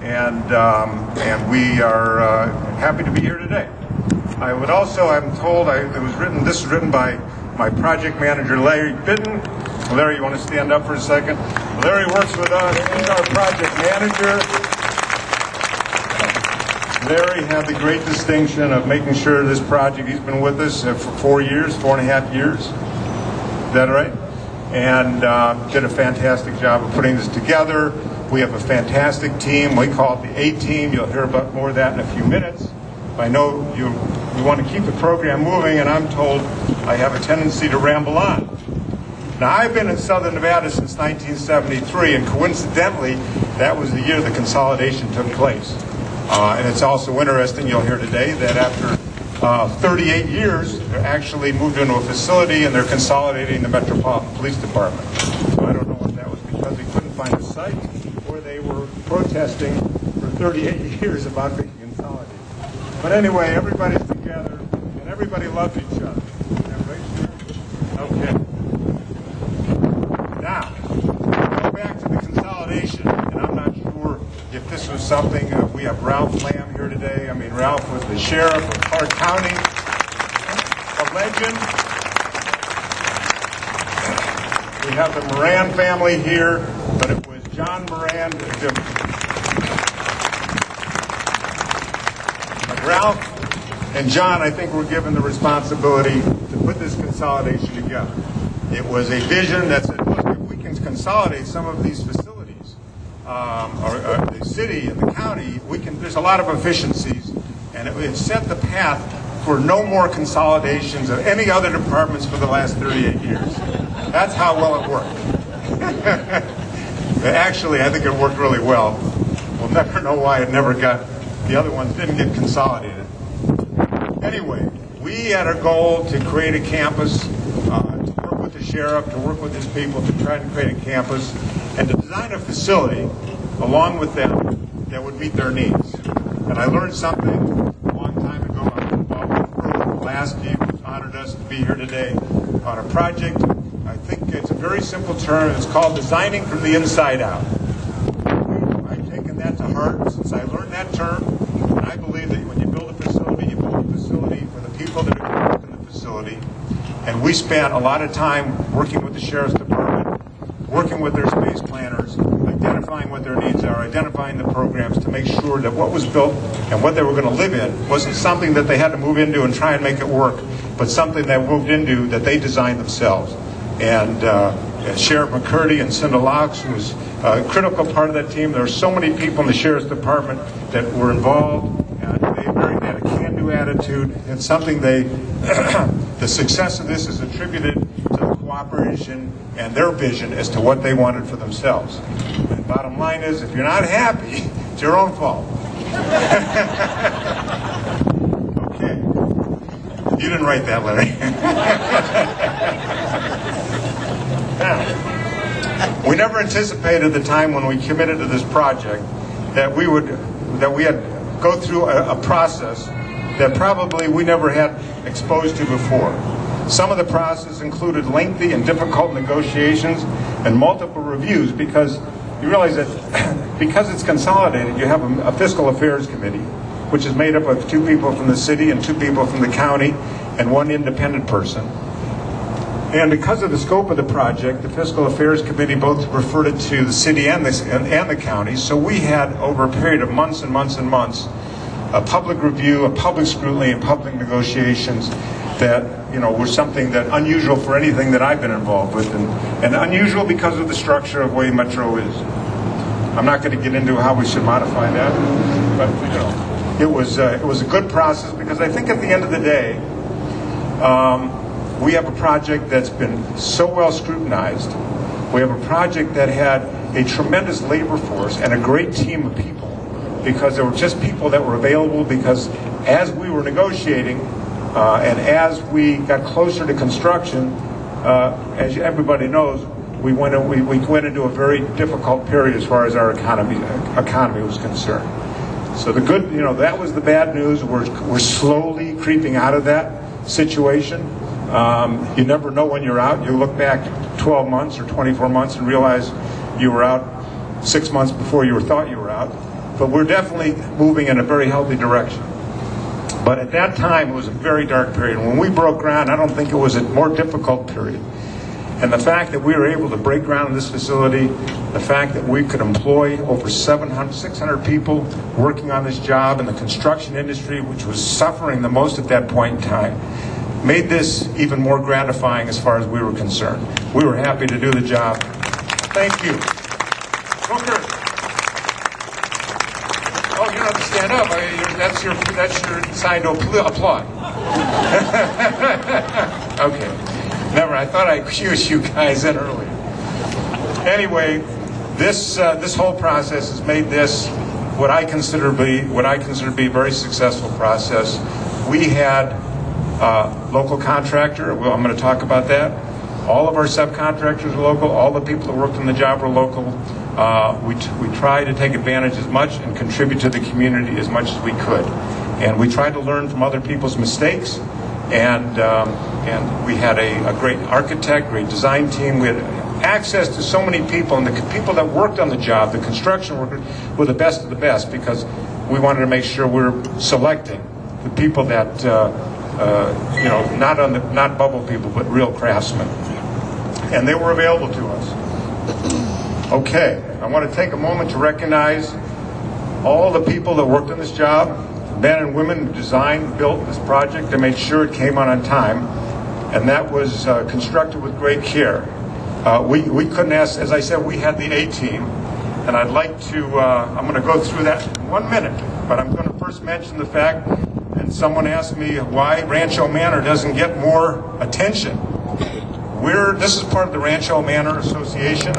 and we are happy to be here today. I would also, I'm told, this was written by my project manager, Larry Bitten. Larry, you want to stand up for a second? Larry works with us. He's our project manager. Larry had the great distinction of making sure this project, he's been with us for 4 years, 4.5 years. Is that right? And did a fantastic job of putting this together. We have a fantastic team. We call it the A-Team. You'll hear about more of that in a few minutes. I know you want to keep the program moving, and I'm told I have a tendency to ramble on. Now, I've been in Southern Nevada since 1973, and coincidentally, that was the year the consolidation took place. And it's also interesting, you'll hear today, that after 38 years, they're actually moved into a facility, and they're consolidating the Metropolitan Police Department. So I don't know if that was because they couldn't find a site, or they were protesting for 38 years about being consolidated. But anyway, everybody's together, and everybody loves each other. Is that right? Okay. Now, go back to the consolidation, and I'm not sure if this was something, we have Ralph Lamb here today. I mean, Ralph was the sheriff of Clark County, a legend. We have the Moran family here, but it was John Moran. Ralph and John, I think, were given the responsibility to put this consolidation together. It was a vision that said, look, if we can consolidate some of these facilities, or the city and the county, there's a lot of efficiencies, and it set the path for no more consolidations of any other departments for the last 38 years. That's how well it worked. Actually, I think it worked really well. We'll never know why the other ones didn't get consolidated. Anyway, we had a goal to create a campus, to work with the sheriff, to work with his people, to try to create a campus, and to design a facility along with them that would meet their needs. And I learned something a long time ago. I was involved with last year, who honored us to be here today on a project. I think it's a very simple term. It's called designing from the inside out. I've taken that to heart since I learned that term, and I believe that when you build a facility, you build a facility for the people that are going to work in the facility. And we spent a lot of time working with the Sheriff's Department, working with their space planners, identifying what their needs are, identifying the programs to make sure that what was built and what they were going to live in wasn't something that they had to move into and try and make it work, but something they moved into that they designed themselves. And Sheriff McCurdy and Cinda Laux was a critical part of that team. There were so many people in the Sheriff's Department that were involved, and they had a can-do attitude. It's something the success of this is attributed to the cooperation and their vision as to what they wanted for themselves. And bottom line is, if you're not happy, it's your own fault. Okay. You didn't write that, Larry. Now, we never anticipated the time when we committed to this project that we had go through a process that probably we never had exposed to before. Some of the process included lengthy and difficult negotiations and multiple reviews, because you realize that because it's consolidated, you have a fiscal affairs committee, which is made up of 2 people from the city and 2 people from the county and 1 independent person. And because of the scope of the project, the Fiscal Affairs Committee both referred it to the city and the county. So we had, over a period of months and months and months, a public review, a public scrutiny, and public negotiations that, were something that unusual for anything that I've been involved with, and unusual because of the structure of the way Metro is. I'm not going to get into how we should modify that, but it was a good process, because I think at the end of the day, we have a project that's been so well scrutinized. We have a project that had a tremendous labor force and a great team of people, because there were just people that were available, because as we were negotiating and as we got closer to construction, as everybody knows, we went into a very difficult period as far as our economy was concerned. So the good, that was the bad news. We're slowly creeping out of that situation. You never know when you're out. You look back 12 months or 24 months and realize you were out 6 months before you thought you were out. but we're definitely moving in a very healthy direction. But at that time, it was a very dark period. When we broke ground, I don't think it was a more difficult period. And the fact that we were able to break ground in this facility, the fact that we could employ over 600 people working on this job in the construction industry, which was suffering the most at that point in time, made this even more gratifying as far as we were concerned. We were happy to do the job. Thank you. Booker. Oh, you don't have to stand up. That's your sign to applaud. Okay. Never. I thought I cued you guys in earlier. Anyway, this whole process has made this what I consider to be a very successful process. We had local contractor. Well, I'm going to talk about that. All of our subcontractors are local. All the people that worked on the job are local. We try to take advantage as much and contribute to the community as much as we could. And we tried to learn from other people's mistakes. And we had a great architect, great design team. We had access to so many people, and the people that worked on the job, the construction workers, were the best of the best, because we wanted to make sure we're selecting the people that, not bubble people, but real craftsmen. And they were available to us. Okay, I want to take a moment to recognize all the people that worked on this job, men and women who designed, built this project, and made sure it came on time, and that was constructed with great care. We couldn't ask, as I said, we had the A-team, and I'd like to, I'm going to go through that in 1 minute, but I'm going to first mention the fact, and someone asked me why Rancho Manor doesn't get more attention. This is part of the Rancho Manor Association.